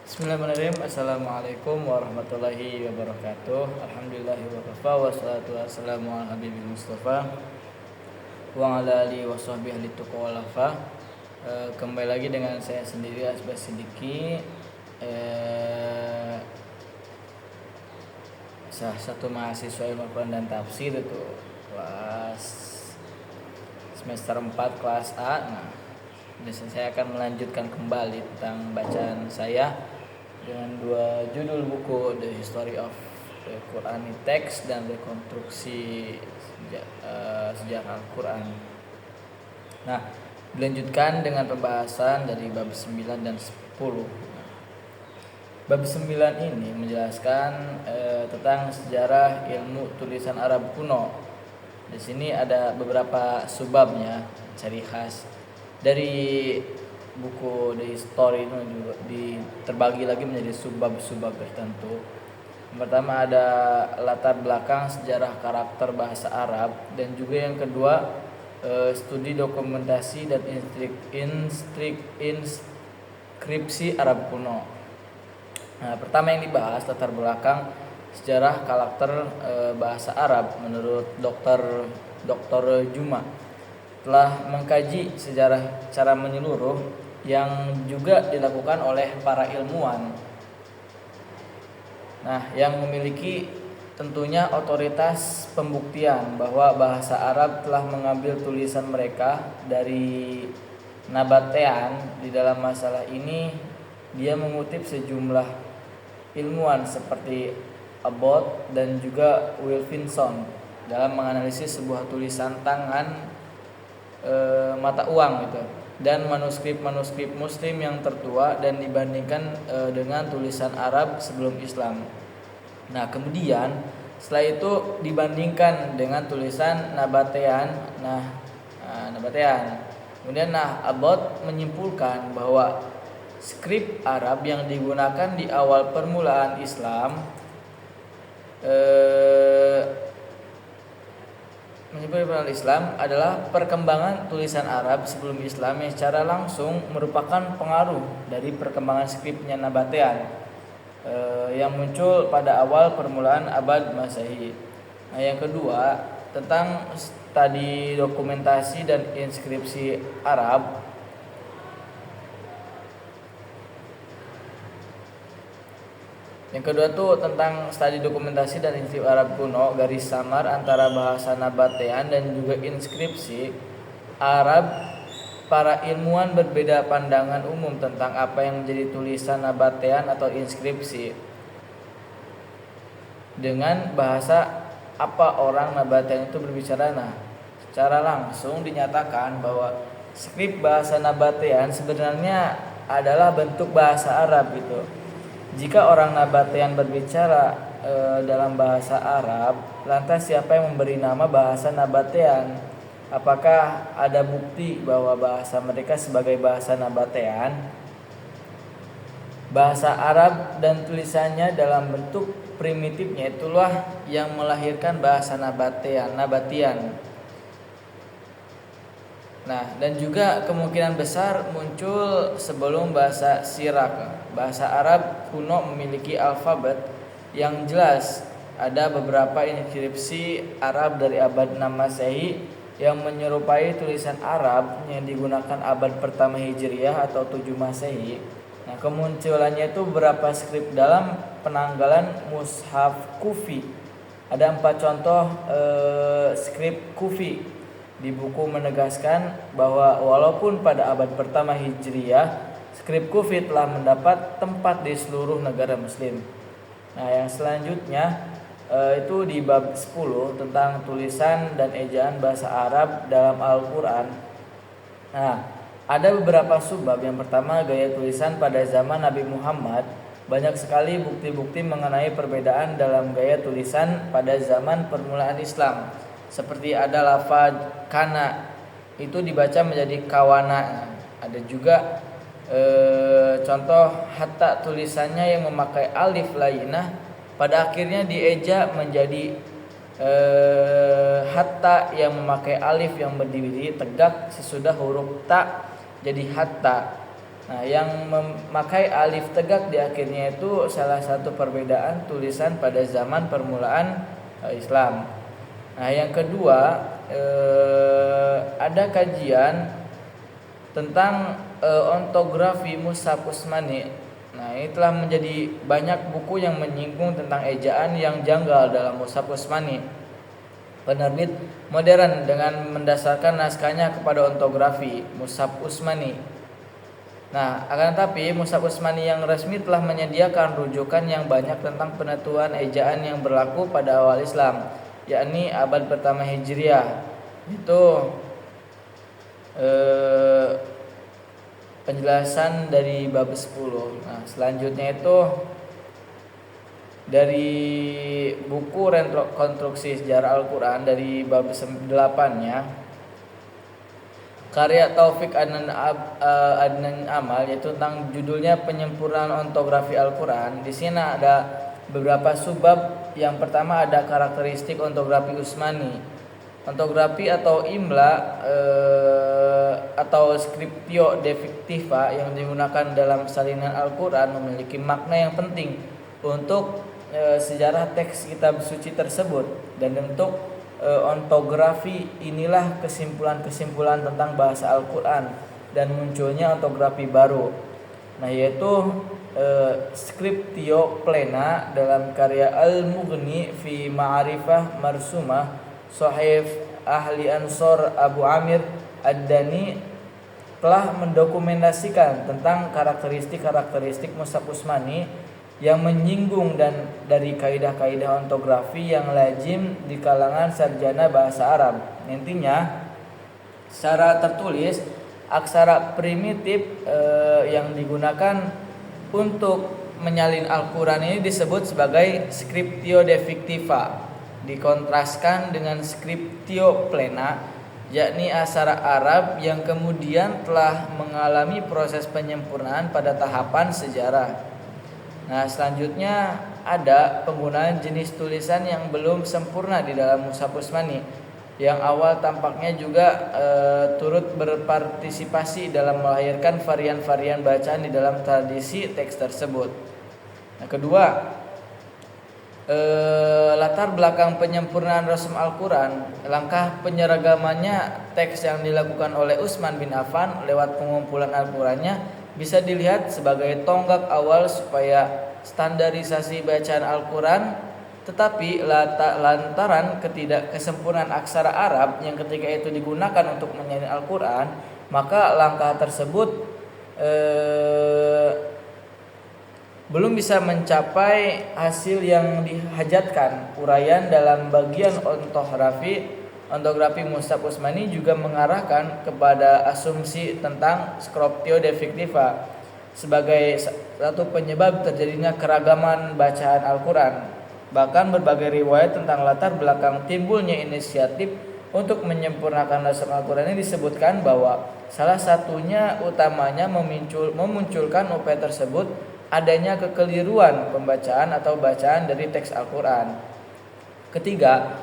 Bismillahirrahmanirrahim. Assalamualaikum warahmatullahi wabarakatuh. Alhamdulillahi wa kafa wassalatu wassalamu ala habibil mustafa wa ala alihi wa sahbihi ahli tuqa wal afa. Kembali lagi dengan saya sendiri Asbas Sidiki, salah satu mahasiswa ilmu Quran dan tafsir itu kelas semester 4 kelas A. Nah, saya akan melanjutkan kembali tentang bacaan saya dengan dua judul buku, The History of the Quranic Text dan Rekonstruksi Sejarah Al-Quran. Nah, dilanjutkan dengan pembahasan dari bab 9 dan 10. Bab 9 ini menjelaskan tentang sejarah ilmu tulisan Arab kuno. Di sini ada beberapa subbabnya, ciri khas dari buku The History itu juga terbagi lagi menjadi subbab-subbab tertentu. Yang pertama ada latar belakang sejarah karakter bahasa Arab, dan juga yang kedua studi dokumentasi dan inskripsi Arab kuno. Nah, pertama yang dibahas latar belakang sejarah karakter bahasa Arab menurut Dr. Juma telah mengkaji sejarah secara menyeluruh yang juga dilakukan oleh para ilmuwan. Nah, yang memiliki tentunya otoritas pembuktian bahwa bahasa Arab telah mengambil tulisan mereka dari Nabatean. Di dalam masalah ini dia mengutip sejumlah ilmuwan seperti Abbott dan juga Wilkinson dalam menganalisis sebuah tulisan tangan mata uang gitu dan manuskrip Muslim yang tertua dan dibandingkan dengan tulisan Arab sebelum Islam. Nah, kemudian setelah itu dibandingkan dengan tulisan Nabatean. Nabatean. Kemudian Abbott menyimpulkan bahwa skrip Arab yang digunakan di awal permulaan Islam adalah perkembangan tulisan Arab sebelum Islam yang secara langsung merupakan pengaruh dari perkembangan skripnya Nabatean yang muncul pada awal permulaan abad Masehi. Nah, yang kedua tentang studi dokumentasi dan inskripsi Arab. Yang kedua tuh tentang studi dokumentasi dan inskripsi Arab kuno, garis samar antara bahasa Nabatean dan juga inskripsi Arab. Para ilmuwan berbeda pandangan umum tentang apa yang menjadi tulisan Nabatean atau inskripsi. Dengan bahasa apa orang Nabatean itu berbicara? Nah, secara langsung dinyatakan bahwa skrip bahasa Nabatean sebenarnya adalah bentuk bahasa Arab gitu. Jika orang Nabatean berbicara dalam bahasa Arab, lantas siapa yang memberi nama bahasa Nabatean? Apakah ada bukti bahwa bahasa mereka sebagai bahasa Nabatean? Bahasa Arab dan tulisannya dalam bentuk primitifnya itulah yang melahirkan bahasa Nabatian. Nah, dan juga kemungkinan besar muncul sebelum bahasa Sirak. Bahasa Arab kuno memiliki alfabet yang jelas. Ada beberapa inskripsi Arab dari abad 6 Masehi yang menyerupai tulisan Arab yang digunakan abad pertama Hijriah atau 7 Masehi. Nah, kemunculannya itu beberapa skrip dalam penanggalan Mushaf Kufi. Ada 4 contoh skrip Kufi. Di buku menegaskan bahwa walaupun pada abad pertama Hijriah, skrip Kufi telah mendapat tempat di seluruh negara muslim. Nah, yang selanjutnya itu di bab 10 tentang tulisan dan ejaan bahasa Arab dalam Al-Quran. Nah, ada beberapa subbab. Yang pertama, gaya tulisan pada zaman Nabi Muhammad. Banyak sekali bukti-bukti mengenai perbedaan dalam gaya tulisan pada zaman permulaan Islam. Seperti ada lafaz kana itu dibaca menjadi kawana. Ada juga contoh hatta tulisannya yang memakai alif lainah pada akhirnya dieja menjadi hatta yang memakai alif yang berdiri tegak sesudah huruf ta jadi hatta. Nah, yang memakai alif tegak di akhirnya itu salah satu perbedaan tulisan pada zaman permulaan Islam. Nah, yang kedua, ada kajian tentang ontografi Mushaf Utsmani. Nah, ini telah menjadi banyak buku yang menyinggung tentang ejaan yang janggal dalam Mushaf Utsmani. Penerbit modern dengan mendasarkan naskahnya kepada ontografi Mushaf Utsmani. Nah, akan tetapi Mushaf Utsmani yang resmi telah menyediakan rujukan yang banyak tentang penentuan ejaan yang berlaku pada awal Islam, yakni abad pertama Hijriah. Itu penjelasan dari bab 10. Nah, selanjutnya itu dari buku Rekonstruksi Sejarah Al-Quran dari bab 8-nya, karya Taufik Adnan Amal, yaitu tentang judulnya Penyempurnaan Ontografi Al-Quran. Di sini ada beberapa subbab. Yang pertama ada karakteristik ontografi Utsmani. Ontografi atau imla atau scriptio defectiva yang digunakan dalam salinan Al-Quran memiliki makna yang penting untuk sejarah teks kitab suci tersebut, dan bentuk ontografi inilah kesimpulan-kesimpulan tentang bahasa Al-Quran dan munculnya ontografi baru. Nah, yaitu scriptio plena dalam karya Al-Mughni fi Ma'arifah Marsumah Sahih Ahli Ansor Abu Amir Ad-Dani telah mendokumentasikan tentang karakteristik Mushaf Utsmani yang menyinggung dan dari kaidah-kaidah ontografi yang lazim di kalangan sarjana bahasa Arab. Intinya, secara tertulis aksara primitif yang digunakan untuk menyalin Al-Quran ini disebut sebagai scriptio defectiva, dikontraskan dengan scriptio plena, yakni aksara Arab yang kemudian telah mengalami proses penyempurnaan pada tahapan sejarah. Nah, selanjutnya ada penggunaan jenis tulisan yang belum sempurna di dalam Mushaf Utsmani, yang awal tampaknya juga turut berpartisipasi dalam melahirkan varian-varian bacaan di dalam tradisi teks tersebut. Nah, kedua, latar belakang penyempurnaan Rasm Al-Quran. Langkah penyeragamannya teks yang dilakukan oleh Utsman bin Affan lewat pengumpulan Al-Qurannya bisa dilihat sebagai tonggak awal supaya standarisasi bacaan Al-Quran. Tetapi lantaran ketidakkesempurnaan aksara Arab yang ketika itu digunakan untuk menyalin Al-Quran, maka langkah tersebut belum bisa mencapai hasil yang dihajatkan. Uraian dalam bagian ontografi Mushaf Utsmani juga mengarahkan kepada asumsi tentang scriptio defectiva sebagai satu penyebab terjadinya keragaman bacaan Al-Quran. Bahkan berbagai riwayat tentang latar belakang timbulnya inisiatif untuk menyempurnakan Rasm Al-Quran ini disebutkan bahwa salah satunya utamanya memunculkan upaya tersebut adanya kekeliruan pembacaan atau bacaan dari teks Al-Quran. Ketiga,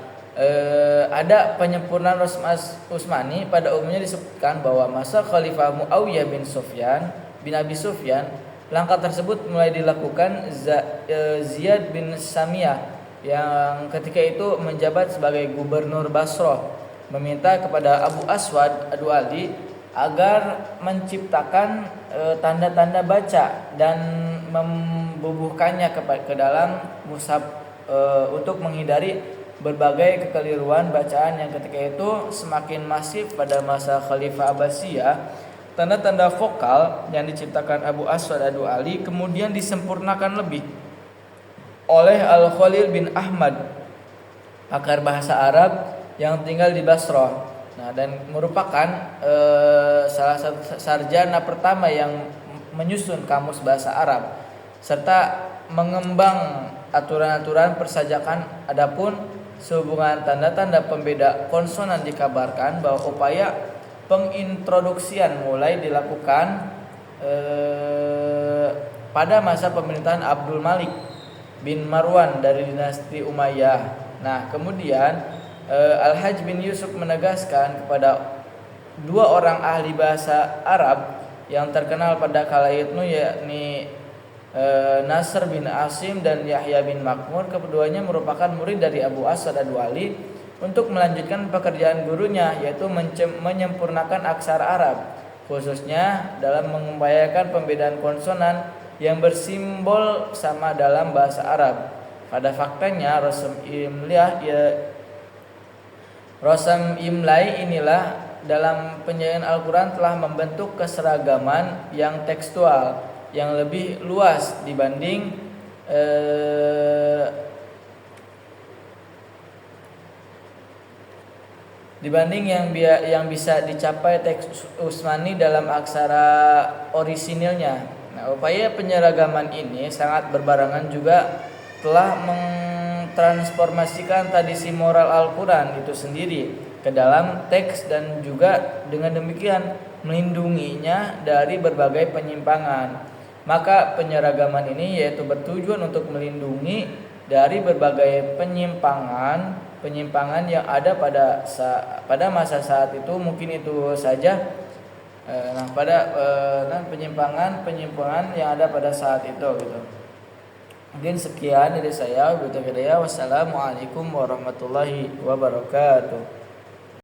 ada penyempurnaan Rasm Utsmani pada umumnya disebutkan bahwa masa Khalifah Muawiyah bin Abi Sufyan, langkah tersebut mulai dilakukan Ziyad bin Samiyah yang ketika itu menjabat sebagai gubernur Basrah, meminta kepada Abu Aswad Ad-Du'ali agar menciptakan tanda-tanda baca dan membubuhkannya ke dalam mushaf untuk menghindari berbagai kekeliruan bacaan yang ketika itu semakin masif pada masa Khalifah Abbasiyah. Tanda-tanda vokal yang diciptakan Abu Aswad Ad-Du'ali kemudian disempurnakan lebih oleh Al-Khalil bin Ahmad, pakar bahasa Arab yang tinggal di Basrah. Nah, dan merupakan salah satu sarjana pertama yang menyusun kamus bahasa Arab serta mengembang aturan-aturan persajakan. Adapun sehubungan tanda-tanda pembeda konsonan dikabarkan bahwa upaya pengintroduksian mulai dilakukan pada masa pemerintahan Abdul Malik bin Marwan dari dinasti Umayyah. Nah, kemudian Al-Hajj bin Yusuf menegaskan kepada dua orang ahli bahasa Arab yang terkenal pada kala itu yakni Nasr bin Asim dan Yahya bin Makmur. Keduanya merupakan murid dari Abu Asad Ad-Duali untuk melanjutkan pekerjaan gurunya, yaitu menyempurnakan aksara Arab, khususnya dalam mengupayakan pembedaan konsonan yang bersimbol sama dalam bahasa Arab. Pada faktanya Rosam Imlai inilah dalam penyajian Al-Quran telah membentuk keseragaman yang tekstual yang lebih luas dibanding yang bisa dicapai teks Utsmani dalam aksara orisinilnya. Nah, upaya penyeragaman ini sangat berbarengan juga telah mentransformasikan tradisi moral Al-Quran itu sendiri ke dalam teks dan juga dengan demikian melindunginya dari berbagai penyimpangan. Maka penyeragaman ini yaitu bertujuan untuk melindungi dari berbagai penyimpangan yang ada pada masa saat itu. Mungkin itu saja. Penyimpangan yang ada pada saat itu gitu. Mungkin sekian dari saya. Wassalamualaikum warahmatullahi wabarakatuh.